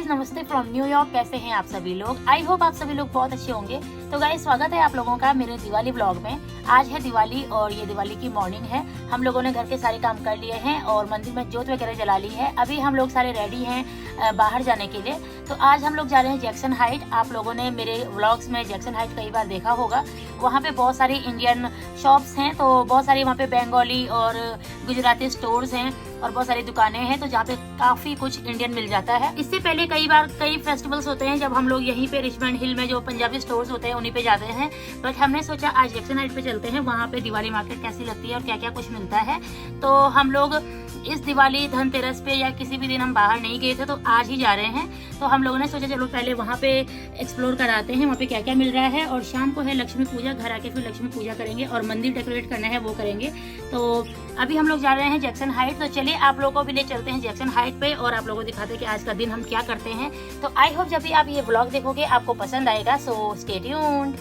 Guys, नमस्ते from New York. कैसे हैं आप सभी लोग? आई होप आप सभी लोग बहुत अच्छे होंगे। तो गाइस, स्वागत है आप लोगों का मेरे दिवाली व्लॉग में। आज है दिवाली और ये दिवाली की मॉर्निंग है। हम लोगों ने घर के सारे काम कर लिए हैं और मंदिर में जोत वगैरह जला ली है। अभी हम लोग सारे रेडी हैं बाहर जाने के लिए। तो आज हम लोग जा रहे हैं जैक्सन हाइट। आप लोगों ने मेरे व्लॉग्स में जैक्सन हाइट कई बार देखा होगा। वहाँ पे बहुत सारी इंडियन शॉप्स हैं, तो बहुत सारी वहाँ पे बंगाली और गुजराती स्टोर्स हैं और बहुत सारी दुकानें हैं, तो जहाँ पे काफी कुछ इंडियन मिल जाता है। इससे पहले कई बार कई फेस्टिवल्स होते हैं जब हम लोग यहीं पे रिचमंड हिल में जो पंजाबी स्टोर्स होते हैं उन्हीं पे जाते हैं। बट हमने सोचा आज जैक्सन हाइट पे चलते हैं, वहाँ पे दिवाली मार्केट कैसी लगती है और क्या क्या कुछ मिलता है। तो हम लोग इस दिवाली धनतेरस पे या किसी भी दिन हम बाहर नहीं गए थे, तो आज ही जा रहे हैं। तो हम लोगों ने सोचा चलो पहले वहाँ पे एक्सप्लोर कराते हैं वहाँ पे क्या क्या मिल रहा है। और शाम को है लक्ष्मी पूजा, घर आके फिर लक्ष्मी पूजा करेंगे और मंदिर डेकोरेट करना है वो करेंगे। तो अभी हम लोग जा रहे हैं जैक्सन हाइट। तो चलिए आप लोगों को भी ले चलते हैं जैक्सन हाइट पे और आप लोगों को दिखाते हैं कि आज का दिन हम क्या करते हैं। तो आई होप जब भी आप ये व्लॉग देखोगे आपको पसंद आएगा। So stay tuned.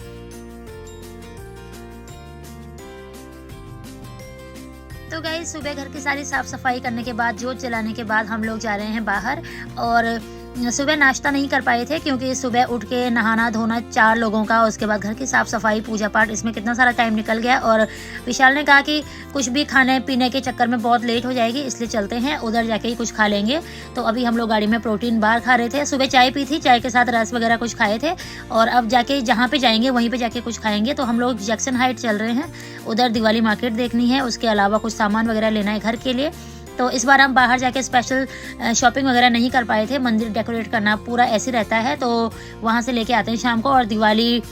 तो गाइस, सुबह घर की सारी साफ सफाई करने के बाद, जोत जलाने के बाद हम लोग जा रहे हैं बाहर। और सुबह नाश्ता नहीं कर पाए थे क्योंकि सुबह उठ के नहाना धोना 4 लोगों का, उसके बाद घर की साफ सफाई पूजा पाठ, इसमें कितना सारा टाइम निकल गया। और विशाल ने कहा कि कुछ भी खाने पीने के चक्कर में बहुत लेट हो जाएगी, इसलिए चलते हैं उधर जाके ही कुछ खा लेंगे। तो अभी हम लोग गाड़ी में प्रोटीन बार खा रहे थे। सुबह चाय पी थी, चाय के साथ रस वगैरह कुछ खाए थे और अब जाके जहाँ पे जाएंगे वहीं पे जाके कुछ खाएंगे। तो हम लोग जैक्सन हाइट चल रहे हैं, उधर दिवाली मार्केट देखनी है, उसके अलावा कुछ सामान वगैरह लेना है घर के लिए। तो इस बार हम बाहर जाके स्पेशल शॉपिंग वगैरह नहीं कर पाए थे। मंदिर डेकोरेट करना पूरा ऐसे रहता है, तो वहाँ से लेके आते हैं शाम को। और दिवाली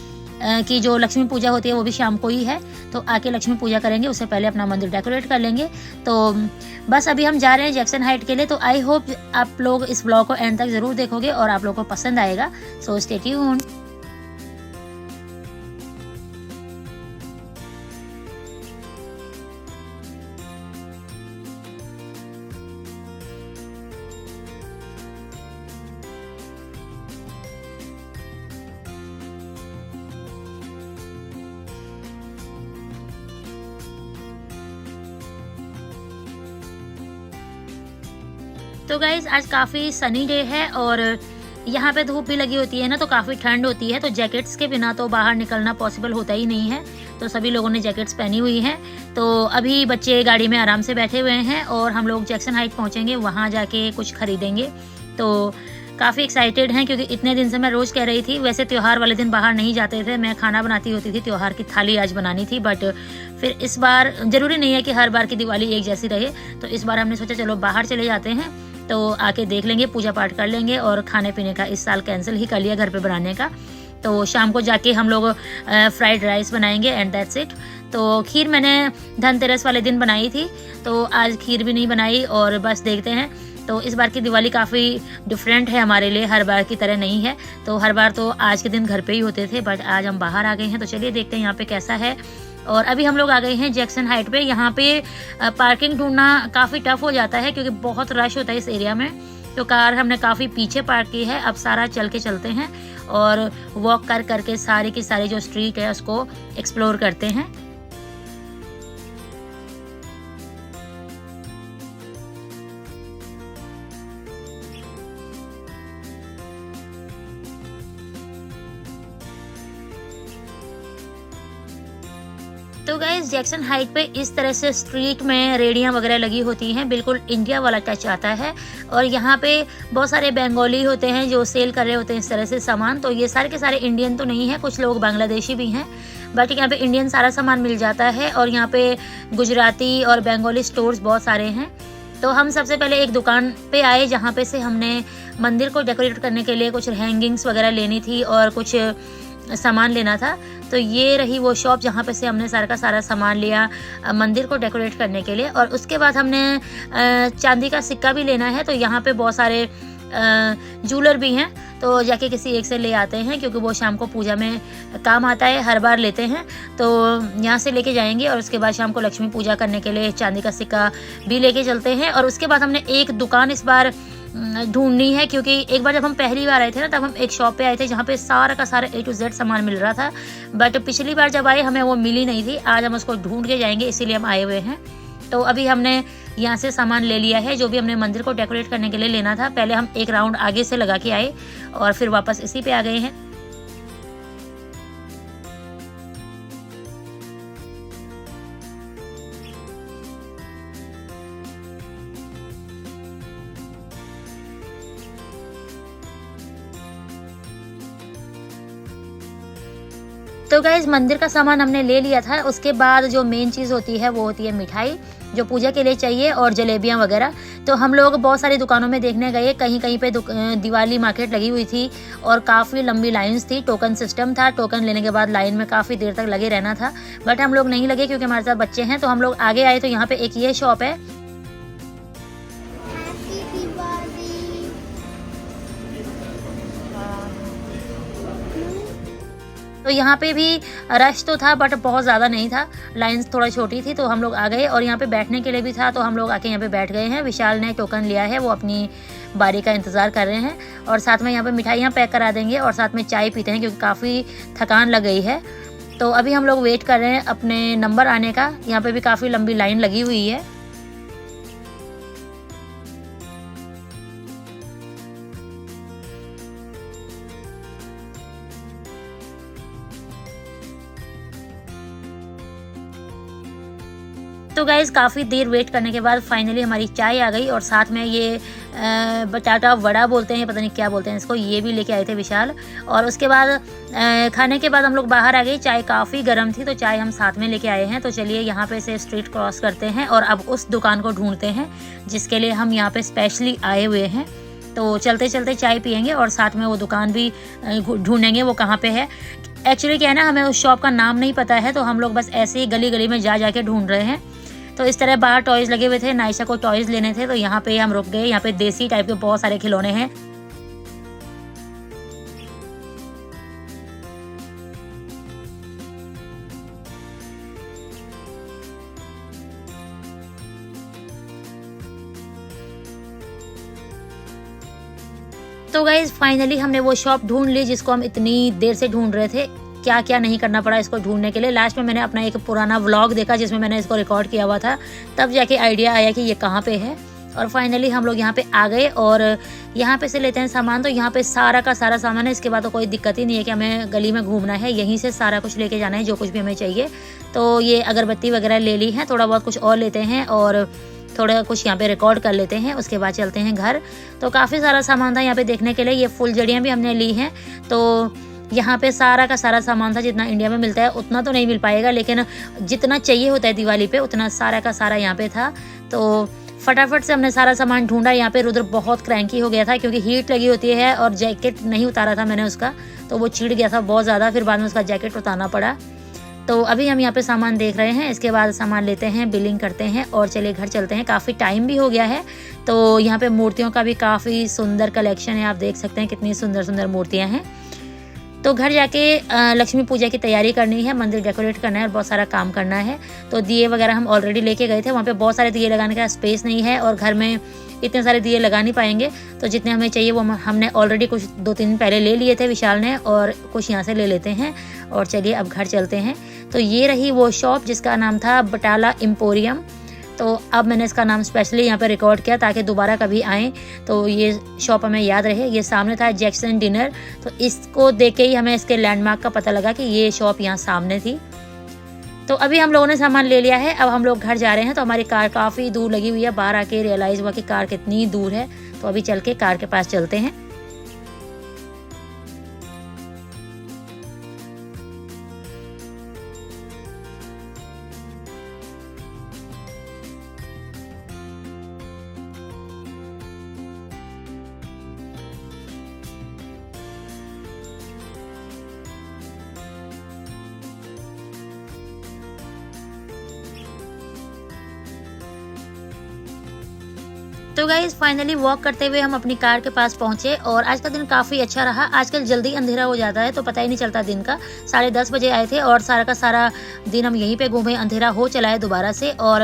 की जो लक्ष्मी पूजा होती है वो भी शाम को ही है, तो आके लक्ष्मी पूजा करेंगे, उससे पहले अपना मंदिर डेकोरेट कर लेंगे। तो बस अभी हम जा रहे हैं जैक्सन हाइट के लिए। तो आई होप आप लोग इस व्लॉग को एंड तक ज़रूर देखोगे और आप लोगों को पसंद आएगा। So stay tuned. तो गाइज, आज काफ़ी सनी डे है और यहाँ पे धूप भी लगी होती है ना, तो काफ़ी ठंड होती है। तो जैकेट्स के बिना तो बाहर निकलना पॉसिबल होता ही नहीं है, तो सभी लोगों ने जैकेट्स पहनी हुई हैं। तो अभी बच्चे गाड़ी में आराम से बैठे हुए हैं और हम लोग जैक्सन हाइट पहुँचेंगे, वहाँ जाके कुछ खरीदेंगे। तो काफ़ी एक्साइटेड हैं क्योंकि इतने दिन से मैं रोज़ कह रही थी, वैसे त्यौहार वाले दिन बाहर नहीं जाते थे, मैं खाना बनाती होती थी, त्यौहार की थाली आज बनानी थी। बट फिर इस बार ज़रूरी नहीं है कि हर बार की दिवाली एक जैसी रहे, तो इस बार हमने सोचा चलो बाहर चले जाते हैं, तो आके देख लेंगे, पूजा पाठ कर लेंगे। और खाने पीने का इस साल कैंसिल ही कर लिया घर पे बनाने का। तो शाम को जाके हम लोग फ्राइड राइस बनाएंगे एंड दैट्स इट। तो खीर मैंने धनतेरस वाले दिन बनाई थी, तो आज खीर भी नहीं बनाई और बस देखते हैं। तो इस बार की दिवाली काफ़ी डिफरेंट है हमारे लिए, हर बार की तरह नहीं है। तो हर बार तो आज के दिन घर पे ही होते थे, बट आज हम बाहर आ गए हैं। तो चलिए देखते हैं यहाँ पे कैसा है। और अभी हम लोग आ गए हैं जैक्सन हाइट पे। यहाँ पे पार्किंग ढूंढना काफ़ी टफ हो जाता है क्योंकि बहुत रश होता है इस एरिया में। तो कार हमने काफ़ी पीछे पार्क की है। अब सारा चल के चलते हैं और वॉक कर करके सारी की सारी जो स्ट्रीट है उसको एक्सप्लोर करते हैं। तो गाइस, जैक्सन हाइट पे इस तरह से स्ट्रीट में रेडियां वगैरह लगी होती हैं, बिल्कुल इंडिया वाला टच आता है। और यहाँ पे बहुत सारे बंगाली होते हैं जो सेल कर रहे होते हैं इस तरह से सामान। तो ये सारे के सारे इंडियन तो नहीं है, कुछ लोग बांग्लादेशी भी हैं, बट यहाँ पे इंडियन सारा सामान मिल जाता है। और यहाँ पे गुजराती और बंगाली स्टोर्स बहुत सारे हैं। तो हम सबसे पहले एक दुकान पे आए जहाँ पे से हमने मंदिर को डेकोरेट करने के लिए कुछ हैंगिंग्स वगैरह लेनी थी और कुछ सामान लेना था। तो ये रही वो शॉप जहाँ पे से हमने सारा का सारा सामान लिया मंदिर को डेकोरेट करने के लिए। और उसके बाद हमने चांदी का सिक्का भी लेना है। तो यहाँ पे बहुत सारे जूलर भी हैं, तो जाके किसी एक से ले आते हैं क्योंकि वो शाम को पूजा में काम आता है, हर बार लेते हैं। तो यहाँ से लेके जाएंगे और उसके बाद शाम को लक्ष्मी पूजा करने के लिए चांदी का सिक्का भी लेके चलते हैं। और उसके बाद हमने एक दुकान इस बार ढूंढनी है क्योंकि एक बार जब हम पहली बार आए थे ना, तब हम एक शॉप पे आए थे जहाँ पे सारा का सारा A to Z सामान मिल रहा था। बट पिछली बार जब आए हमें वो मिली नहीं थी। आज हम उसको ढूंढ के जाएंगे, इसीलिए हम आए हुए हैं। तो अभी हमने यहाँ से सामान ले लिया है, जो भी हमने मंदिर को डेकोरेट करने के लिए लेना था। पहले हम एक राउंड आगे से लगा के आए और फिर वापस इसी पे आ गए हैं। तो गाइस मंदिर का सामान हमने ले लिया था। उसके बाद जो मेन चीज़ होती है वो होती है मिठाई, जो पूजा के लिए चाहिए, और जलेबियाँ वगैरह। तो हम लोग बहुत सारी दुकानों में देखने गए, कहीं कहीं पे दिवाली मार्केट लगी हुई थी और काफ़ी लंबी लाइंस थी। टोकन सिस्टम था, टोकन लेने के बाद लाइन में काफ़ी देर तक लगे रहना था, बट हम लोग नहीं लगे क्योंकि हमारे साथ बच्चे हैं। तो हम लोग आगे आए तो यहाँ पे एक ये शॉप है। तो यहाँ पे भी रश तो था बट बहुत ज़्यादा नहीं था, लाइंस थोड़ा छोटी थी। तो हम लोग आ गए और यहाँ पे बैठने के लिए भी था, तो हम लोग आके यहाँ पे बैठ गए हैं। विशाल ने टोकन लिया है, वो अपनी बारी का इंतज़ार कर रहे हैं और साथ में यहाँ पे मिठाइयाँ पैक करा देंगे और साथ में चाय पीते हैं क्योंकि काफ़ी थकान लग गई है। तो अभी हम लोग वेट कर रहे हैं अपने नंबर आने का। यहाँ पे भी काफ़ी लंबी लाइन लगी हुई है। तो गाइज़ काफ़ी देर वेट करने के बाद फाइनली हमारी चाय आ गई और साथ में ये बटाटा वड़ा बोलते हैं, पता नहीं क्या बोलते हैं इसको, ये भी लेके आए थे विशाल। और उसके बाद खाने के बाद हम लोग बाहर आ गए। चाय काफ़ी गर्म थी तो चाय हम साथ में लेके आए हैं। तो चलिए यहाँ पे से स्ट्रीट क्रॉस करते हैं और अब उस दुकान को ढूंढते हैं जिसके लिए हम यहाँ पे स्पेशली आए हुए हैं। तो चलते चलते चाय पियेंगे और साथ में वो दुकान भी ढूंढेंगे वो कहाँ पे है। एक्चुअली क्या है ना, हमें उस शॉप का नाम नहीं पता है, तो हम लोग बस ऐसे ही गली गली में जा के ढूंढ रहे हैं। तो इस तरह बाहर टॉयज़ लगे हुए थे, नाइशा को टॉयज़ लेने थे, तो यहाँ पे हम रुक गए। यहाँ पे देसी टाइप के बहुत सारे खिलौने हैं। तो गाइज फाइनली हमने वो शॉप ढूंढ ली जिसको हम इतनी देर से ढूंढ रहे थे। क्या क्या नहीं करना पड़ा इसको ढूंढने के लिए। लास्ट में मैंने अपना एक पुराना व्लॉग देखा जिसमें मैंने इसको रिकॉर्ड किया हुआ था, तब जाके आइडिया आया कि ये कहाँ पे है। और फाइनली हम लोग यहाँ पे आ गए और यहाँ पे से लेते हैं सामान। तो यहाँ पे सारा का सारा सामान है, इसके बाद तो कोई दिक्कत ही नहीं है कि हमें गली में घूमना है, यहीं से सारा कुछ लेके जाना है जो कुछ भी हमें चाहिए। तो ये अगरबत्ती वगैरह ले ली है, थोड़ा बहुत कुछ और लेते हैं और थोड़ा कुछ यहाँ पे रिकॉर्ड कर लेते हैं, उसके बाद चलते हैं घर। तो काफ़ी सारा सामान था यहाँ पे देखने के लिए। ये फुल जड़ियाँ भी हमने ली हैं। तो यहाँ पे सारा का सारा सामान था, जितना इंडिया में मिलता है उतना तो नहीं मिल पाएगा, लेकिन जितना चाहिए होता है दिवाली पे उतना सारा का सारा यहाँ पे था। तो फटाफट से हमने सारा सामान ढूंढा। यहाँ पे रुद्र बहुत क्रैंकी हो गया था क्योंकि हीट लगी होती है और जैकेट नहीं उतारा था मैंने उसका, तो वो चिढ़ गया था बहुत ज़्यादा। फिर बाद में उसका जैकेट उतारना पड़ा। तो अभी हम यहाँ पे सामान देख रहे हैं, इसके बाद सामान लेते हैं, बिलिंग करते हैं और चलिए घर चलते हैं। काफ़ी टाइम भी हो गया है। तो यहाँ पे मूर्तियों का भी काफ़ी सुंदर कलेक्शन है, आप देख सकते हैं कितनी सुंदर सुंदर मूर्तियाँ हैं। तो घर जाके लक्ष्मी पूजा की तैयारी करनी है, मंदिर डेकोरेट करना है और बहुत सारा काम करना है। तो दिए वगैरह हम ऑलरेडी लेके गए थे, वहाँ पे बहुत सारे दिए लगाने का स्पेस नहीं है और घर में इतने सारे दिए लगा नहीं पाएंगे। तो जितने हमें चाहिए वो हमने ऑलरेडी कुछ 2-3 दिन पहले ले लिए थे विशाल ने, और कुछ यहाँ से ले लेते हैं। और चलिए अब घर चलते हैं। तो ये रही वो शॉप जिसका नाम था बटाला एम्पोरियम। तो अब मैंने इसका नाम स्पेशली यहाँ पे रिकॉर्ड किया ताकि दोबारा कभी आएँ तो ये शॉप हमें याद रहे। ये सामने था जैक्सन डिनर, तो इसको देख के ही हमें इसके लैंडमार्क का पता लगा कि ये शॉप यहाँ सामने थी। तो अभी हम लोगों ने सामान ले लिया है, अब हम लोग घर जा रहे हैं। तो हमारी कार काफ़ी दूर लगी हुई है, बाहर आके रियलाइज़ हुआ कि कार कितनी दूर है। तो अभी चल के कार के पास चलते हैं। तो गाइज फाइनली वॉक करते हुए हम अपनी कार के पास पहुंचे और आज का दिन काफ़ी अच्छा रहा। आजकल जल्दी अंधेरा हो जाता है तो पता ही नहीं चलता दिन का। 10:30 बजे आए थे और सारा का सारा दिन हम यहीं पे घूमे, अंधेरा हो चला है दोबारा से। और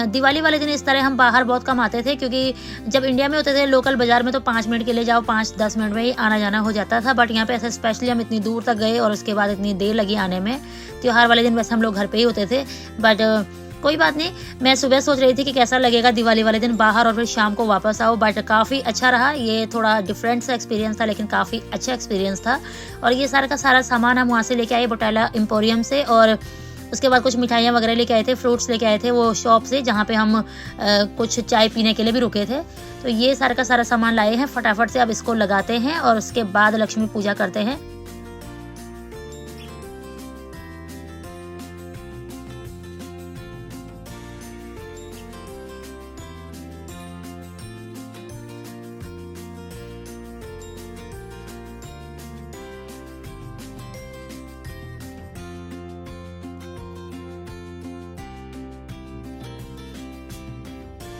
दिवाली वाले दिन इस तरह हम बाहर बहुत कम आते थे क्योंकि जब इंडिया में होते थे लोकल बाज़ार में तो 5 मिनट के लिए जाओ, 5-10 मिनट में ही आना जाना हो जाता था। बट यहाँ पे ऐसे स्पेशली हम इतनी दूर तक गए और उसके बाद इतनी देर लगी आने में। त्यौहार वाले दिन वैसे हम लोग घर पे ही होते थे, बट कोई बात नहीं, मैं सुबह सोच रही थी कि कैसा लगेगा दिवाली वाले दिन बाहर और फिर शाम को वापस आओ, बट काफ़ी अच्छा रहा। ये थोड़ा डिफरेंट सा एक्सपीरियंस था लेकिन काफ़ी अच्छा एक्सपीरियंस था। और ये सारा का सारा सामान हम वहाँ से लेके आए बोटाला एम्पोरियम से, और उसके बाद कुछ मिठाइयाँ वगैरह लेके आए थे, फ्रूट्स लेके आए थे वो शॉप से जहाँ पे हम कुछ चाय पीने के लिए भी रुके थे। तो ये सारा का सारा सामान लाए हैं, फटाफट से अब इसको लगाते हैं और उसके बाद लक्ष्मी पूजा करते हैं।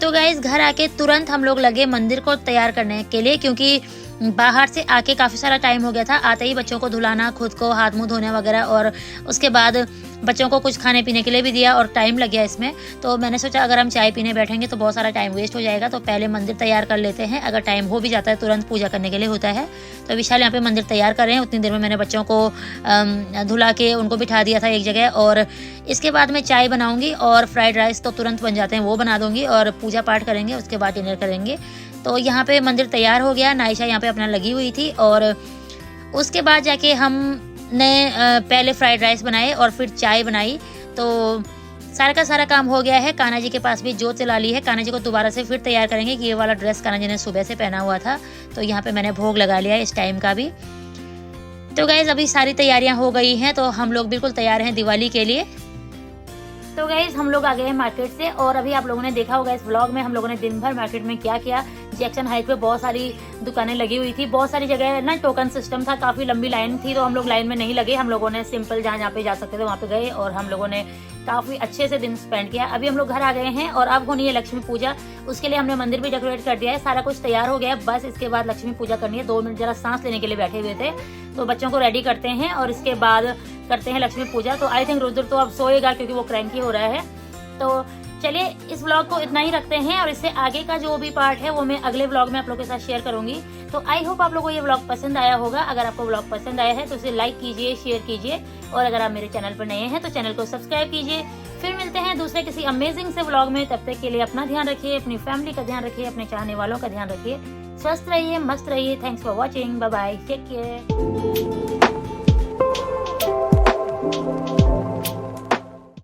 तो गाइस घर आके तुरंत हम लोग लगे मंदिर को तैयार करने के लिए, क्योंकि बाहर से आके काफ़ी सारा टाइम हो गया था। आते ही बच्चों को धुलाना, खुद को हाथ मुंह धोने वगैरह, और उसके बाद बच्चों को कुछ खाने पीने के लिए भी दिया और टाइम लग गया इसमें। तो मैंने सोचा अगर हम चाय पीने बैठेंगे तो बहुत सारा टाइम वेस्ट हो जाएगा, तो पहले मंदिर तैयार कर लेते हैं। अगर टाइम हो भी जाता है तुरंत पूजा करने के लिए होता है। तो विशाल यहाँ पे मंदिर तैयार कर रहे हैं। उतनी देर में मैंने बच्चों को धुला के उनको बिठा दिया था एक जगह, और इसके बाद मैं चाय बनाऊँगी और फ्राइड राइस तो तुरंत बन जाते हैं, वो बना दूँगी और पूजा पाठ करेंगे, उसके बाद डिनर करेंगे। तो यहाँ पे मंदिर तैयार हो गया, नायशा यहाँ पे अपना लगी हुई थी, और उसके बाद जाके हमने पहले फ्राइड राइस बनाए और फिर चाय बनाई। तो सारा का सारा काम हो गया है। कान्हा जी के पास भी जोत जला ली है। कान्हा जी को दोबारा से फिर तैयार करेंगे कि ये वाला ड्रेस कान्हा जी ने सुबह से पहना हुआ था, तो यहाँ पे मैंने भोग लगा लिया है इस टाइम का भी। तो गाइज अभी सारी तैयारियां हो गई हैं, तो हम लोग बिल्कुल तैयार हैं दिवाली के लिए। तो गाइज हम लोग आ गए हैं मार्केट से, और अभी आप लोगों ने देखा होगा इस व्लॉग में हम लोगों ने दिन भर मार्केट में क्या किया। जैक्सन हाइट पे बहुत सारी दुकानें लगी हुई थी, बहुत सारी जगह ना टोकन सिस्टम था, काफी लंबी लाइन थी, तो हम लोग लाइन में नहीं लगे। हम लोगों ने सिंपल जहाँ पे जा सकते थे वहाँ पे गए और हम लोगों ने काफी अच्छे से दिन स्पेंड किया। अभी हम लोग घर आ गए हैं और अब होनी है लक्ष्मी पूजा। उसके लिए हमने मंदिर भी डेकोरेट कर दिया है, सारा कुछ तैयार हो गया है, बस इसके बाद लक्ष्मी पूजा करनी है। 2 मिनट जरा सांस लेने के लिए बैठे हुए थे, तो बच्चों को रेडी करते हैं और इसके बाद करते हैं लक्ष्मी पूजा। तो आई थिंक रुद्र तो अब सोएगा क्योंकि वो क्रैंकी हो रहा है। तो चलिए इस व्लॉग को इतना ही रखते हैं, और इससे आगे का जो भी पार्ट है वो मैं अगले व्लॉग में आप लोगों के साथ शेयर करूंगी। तो आई होप आप लोगों को ये व्लॉग पसंद आया होगा। अगर आपको व्लॉग पसंद आया है तो इसे लाइक कीजिए, शेयर कीजिए, और अगर आप मेरे चैनल पर नए हैं तो चैनल को सब्सक्राइब कीजिए। फिर मिलते हैं दूसरे किसी अमेजिंग से व्लॉग में। तब तक के लिए अपना ध्यान रखिए, अपनी फैमिली का ध्यान रखिए, अपने चाहने वालों का ध्यान रखिए। स्वस्थ रहिए, मस्त रहिए। Thanks for watching, bye bye, take care.